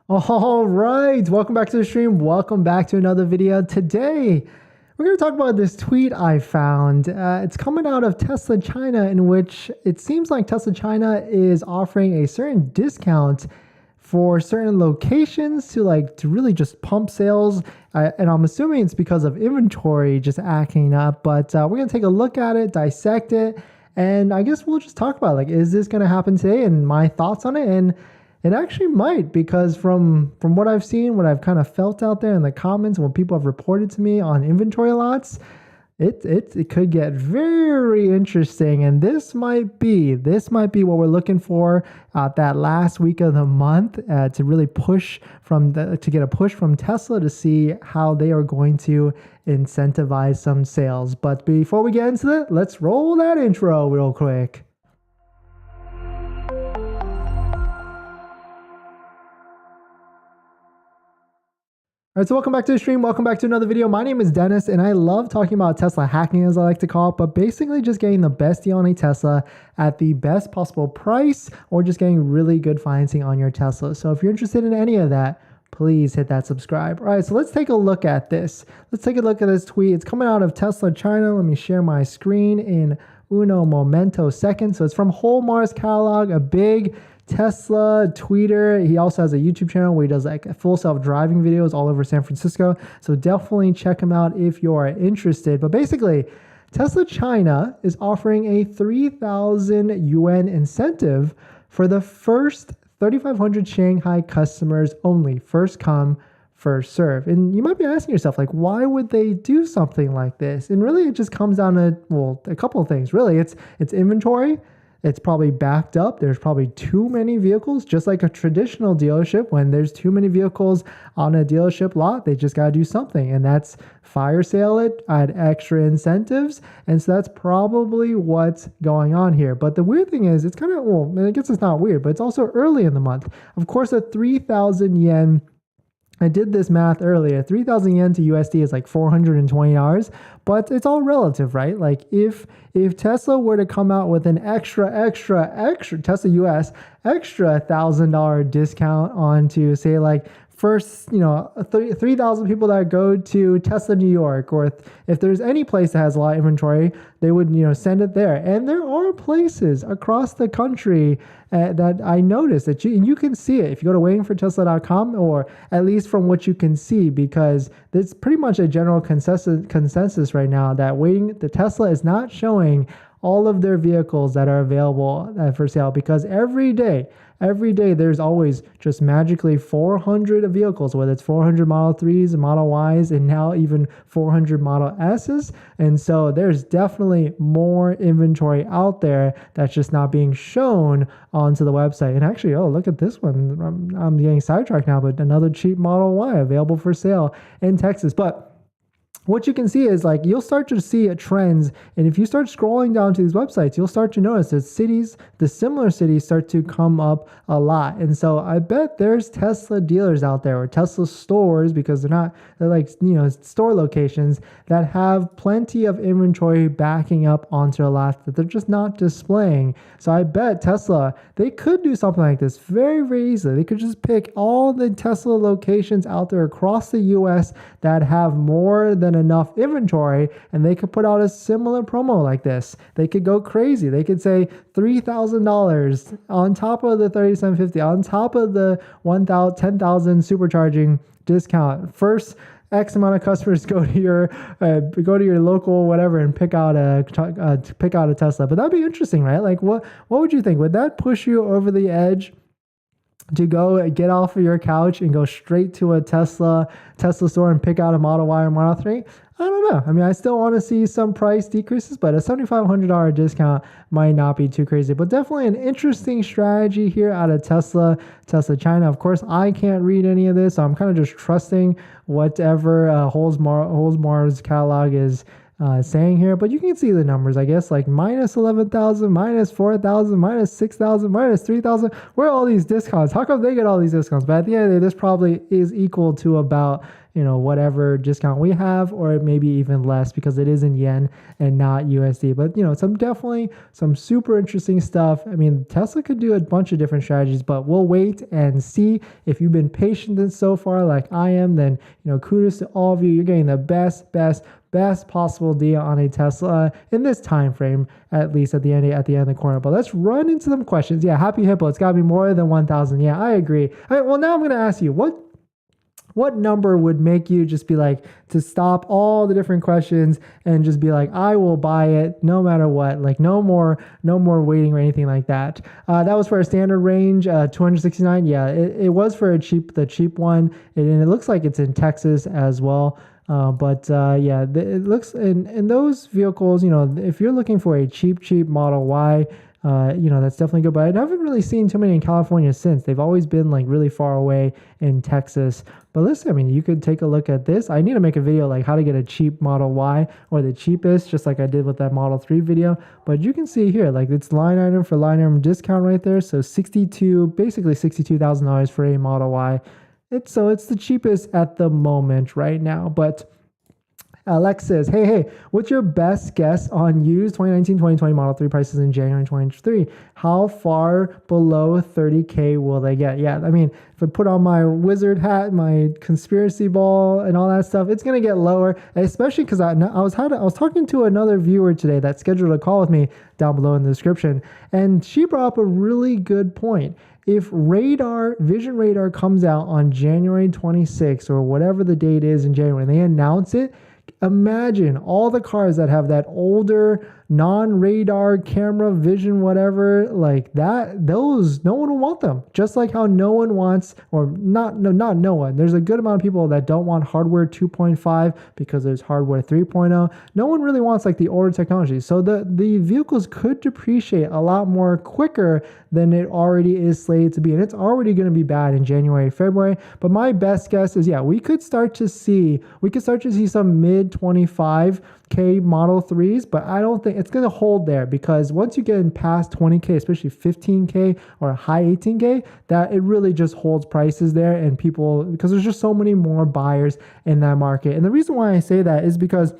All right, welcome back to the stream. Welcome back to another video. Today, we're going to talk about this tweet I found. It's coming out of Tesla China, in which it seems like Tesla China is offering a certain discount for certain locations to really just pump sales. And I'm assuming it's because of inventory just acting up. But we're going to take a look at it, dissect it, and I guess we'll just talk about is this going to happen today and my thoughts on it. And it actually might, because from what I've seen, what I've kind of felt out there in the comments, what people have reported to me on inventory lots, it could get very interesting. And this might be what we're looking for that last week of the month to really to get a push from Tesla to see how they are going to incentivize some sales. But before we get into it, let's roll that intro real quick. All right, so welcome back to the stream. Welcome back to another video. My name is Dennis, and I love talking about Tesla hacking, as I like to call it, but basically just getting the best deal on a Tesla at the best possible price, or just getting really good financing on your Tesla. So if you're interested in any of that, please hit that subscribe. All right, so let's take a look at this. Let's take a look at this tweet. It's coming out of Tesla China. Let me share my screen in uno momento second. So it's from Whole Mars Catalog, a big Tesla tweeter. He also has a YouTube channel where he does full self-driving videos all over San Francisco. So definitely check him out if you're interested. But basically, Tesla China is offering a 3,000 yuan incentive for the first 3,500 Shanghai customers only. First come, first serve. And you might be asking yourself, why would they do something like this? And really, it just comes down to, a couple of things. Really, it's inventory. It's probably backed up. There's probably too many vehicles, just like a traditional dealership. When there's too many vehicles on a dealership lot, they just got to do something. And that's fire sale it, add extra incentives. And so that's probably what's going on here. But the weird thing is, it's kind of, I guess it's not weird, but it's also early in the month. Of course, a 3,000 yen, I did this math earlier, 3,000 yen to USD is like $420, but it's all relative, right? If Tesla were to come out with an extra Tesla US, extra $1,000 discount onto say first, 3,000 people that go to Tesla New York, or if there's any place that has a lot of inventory, they would, send it there. And there are places across the country that I noticed that you can see it if you go to waitingfortesla.com, or at least from what you can see, because it's pretty much a general consensus right now that the Tesla is not showing all of their vehicles that are available for sale, because every day there's always just magically 400 vehicles, whether it's 400 Model 3s and Model Ys, and now even 400 Model S's. And so there's definitely more inventory out there that's just not being shown onto the website. And actually, look at this one. I'm getting sidetracked now, but another cheap Model Y available for sale in Texas. But what you can see is you'll start to see trends. And if you start scrolling down to these websites, you'll start to notice that the similar cities start to come up a lot. And so I bet there's Tesla dealers out there, or Tesla stores, because they're store locations that have plenty of inventory backing up onto a lot that they're just not displaying. So I bet Tesla, they could do something like this very, very easily. They could just pick all the Tesla locations out there across the US that have more than enough inventory, and they could put out a similar promo like this. They could go crazy. They could say $3,000 on top of the $3,750, on top of the 10,000 supercharging discount. First X amount of customers go to your local whatever and pick out a Tesla. But that'd be interesting, right? What would you think? Would that push you over the edge to go get off of your couch and go straight to a Tesla store and pick out a Model Y or Model 3? I don't know. I mean, I still want to see some price decreases, but a $7,500 discount might not be too crazy. But definitely an interesting strategy here out of Tesla China. Of course, I can't read any of this, so I'm kind of just trusting whatever Whole Mars Catalog is saying here. But you can see the numbers, I guess, minus 11,000, minus 4,000, minus 6,000, minus 3,000. Where are all these discounts? How come they get all these discounts? But at the end of the day, this probably is equal to about whatever discount we have, or maybe even less because it is in yen and not USD. But definitely some super interesting stuff. I mean, Tesla could do a bunch of different strategies, but we'll wait and see. If you've been patient so far like I am, then kudos to all of you. You're getting the best possible deal on a Tesla in this time frame, at least at the end of the corner. But let's run into some questions. Yeah, Happy Hippo, it's got to be more than 1,000. Yeah, I agree. All right, well, now I'm going to ask you, what number would make you just be like, to stop all the different questions and just be like, I will buy it no matter what, like no more waiting or anything like that. That was for a standard range, 269. Yeah, it was for the cheap one. And it looks like it's in Texas as well. Yeah, it looks in those vehicles, if you're looking for a cheap Model Y, that's definitely good. But I haven't really seen too many in California since. They've always been like really far away in Texas. But listen, I mean, you could take a look at this. I need to make a video like how to get a cheap Model Y, or the cheapest, just like I did with that Model 3 video. But you can see here, like it's line item for line item discount right there. So basically $62,000 for a Model Y. It's the cheapest at the moment right now. But Alexis, hey, what's your best guess on used 2019-2020 Model 3 prices in January 2023? How far below 30K will they get? Yeah, I mean, if I put on my wizard hat, my conspiracy ball, and all that stuff, it's going to get lower, especially because I was talking to another viewer today that scheduled a call with me down below in the description, and she brought up a really good point. If Vision Radar comes out on January 26th or whatever the date is in January, and they announce it, imagine all the cars that have that older non-radar camera vision, whatever, like that, those, no one will want them. Just like how no one wants, or not no one. There's a good amount of people that don't want hardware 2.5 because there's hardware 3.0. No one really wants like the older technology. So the vehicles could depreciate a lot more quicker than it already is slated to be. And it's already going to be bad in January, February. But my best guess is, yeah, we could start to see some mid 25K Model 3s, but I don't think it's going to hold there, because once you get in past 20K, especially 15K or high 18K, that it really just holds prices there, and people, because there's just so many more buyers in that market. And the reason why I say that is because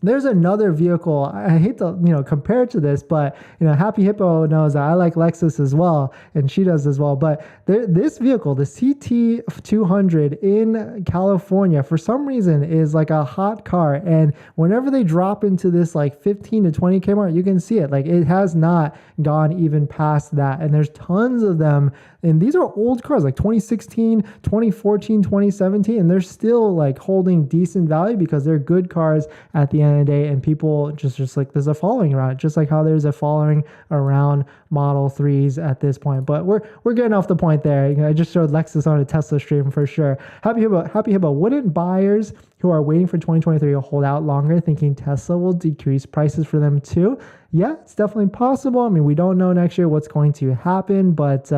there's another vehicle. I hate to, compare it to this, but, Happy Hippo knows that I like Lexus as well, and she does as well. But this vehicle, the CT200 in California, for some reason is like a hot car. And whenever they drop into this like 15 to 20K mark, you can see it. Like it has not gone even past that. And there's tons of them. And these are old cars, like 2016, 2014, 2017, and they're still like holding decent value because they're good cars at the end of the day, and people just like, there's a following around it, just like how there's a following around Model 3s at this point. But we're getting off the point there. I just showed Lexus on a Tesla stream for sure. Happy Hippo, wouldn't buyers who are waiting for 2023 to hold out longer, thinking Tesla will decrease prices for them too? Yeah, it's definitely possible. I mean, we don't know next year what's going to happen, but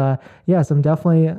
yes, I'm definitely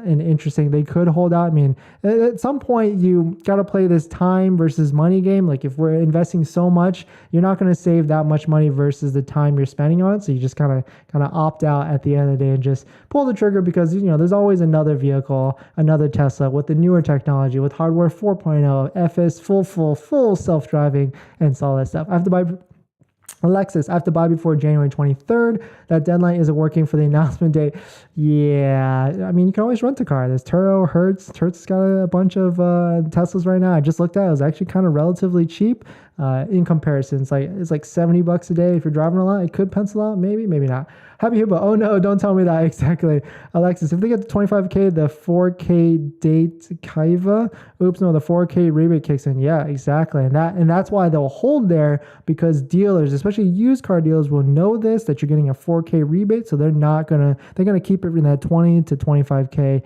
they could hold out. I mean, at some point you got to play this time versus money game. Like if we're investing so much, you're not going to save that much money versus the time you're spending on it. So you just kind of opt out at the end of the day and just pull the trigger, because there's always another vehicle, another Tesla with the newer technology, with hardware 4.0, FS, full self-driving, and all that stuff. I have to buy before January 23rd. That deadline isn't working for the announcement date. Yeah, I mean, you can always rent a car. There's Turo, Hertz. Hertz has got a bunch of Teslas right now. I just looked at it. It was actually kind of relatively cheap in comparison. It's like $70 a day if you're driving a lot. It could pencil out, maybe not. Happy Hippo. Oh no, don't tell me that. Exactly. Alexis, if they get to 25K, the 4K date Kaiva. Oops, no, the 4K rebate kicks in. Yeah, exactly. And that's why they'll hold there, because dealers, especially used car dealers, will know this, that you're getting a 4K rebate. So they're gonna keep it in that 20 to 25K.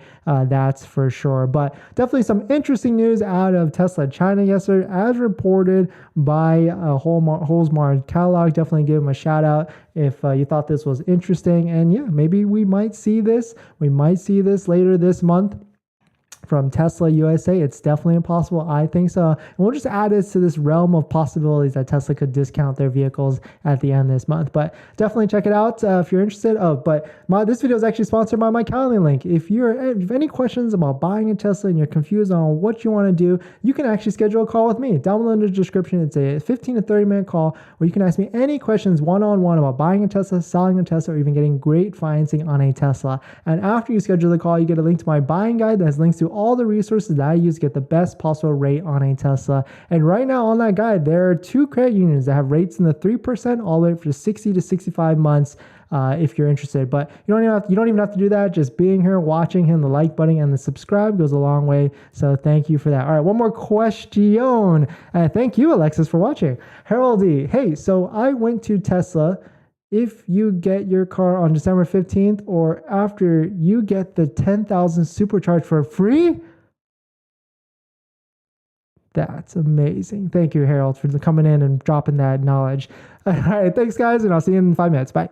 That's for sure. But definitely some interesting news out of Tesla China yesterday, as reported by Holzmar Catalog. Definitely give them a shout out if you thought this was interesting. And yeah, maybe we might see this later this month. from Tesla USA. It's definitely impossible. I think so. And we'll just add this to this realm of possibilities that Tesla could discount their vehicles at the end of this month. But definitely check it out if you're interested. This video is actually sponsored by my Calendly link. If you have any questions about buying a Tesla and you're confused on what you want to do, you can actually schedule a call with me. Down below in the description, it's a 15 to 30 minute call where you can ask me any questions one-on-one about buying a Tesla, selling a Tesla, or even getting great financing on a Tesla. And after you schedule the call, you get a link to my buying guide that has links to all the resources that I use to get the best possible rate on a Tesla. And right now on that guide, there are 2 credit unions that have rates in the 3% all the way for 60 to 65 months. If you're interested, but you don't even have to do that. Just being here, watching, hitting the like button and the subscribe goes a long way. So thank you for that. All right, one more question. Thank you, Alexis, for watching. Harold D. Hey, so I went to Tesla. If you get your car on December 15th or after, you get the 10,000 supercharge for free. That's amazing. Thank you, Harold, for coming in and dropping that knowledge. All right, thanks, guys, and I'll see you in 5 minutes. Bye.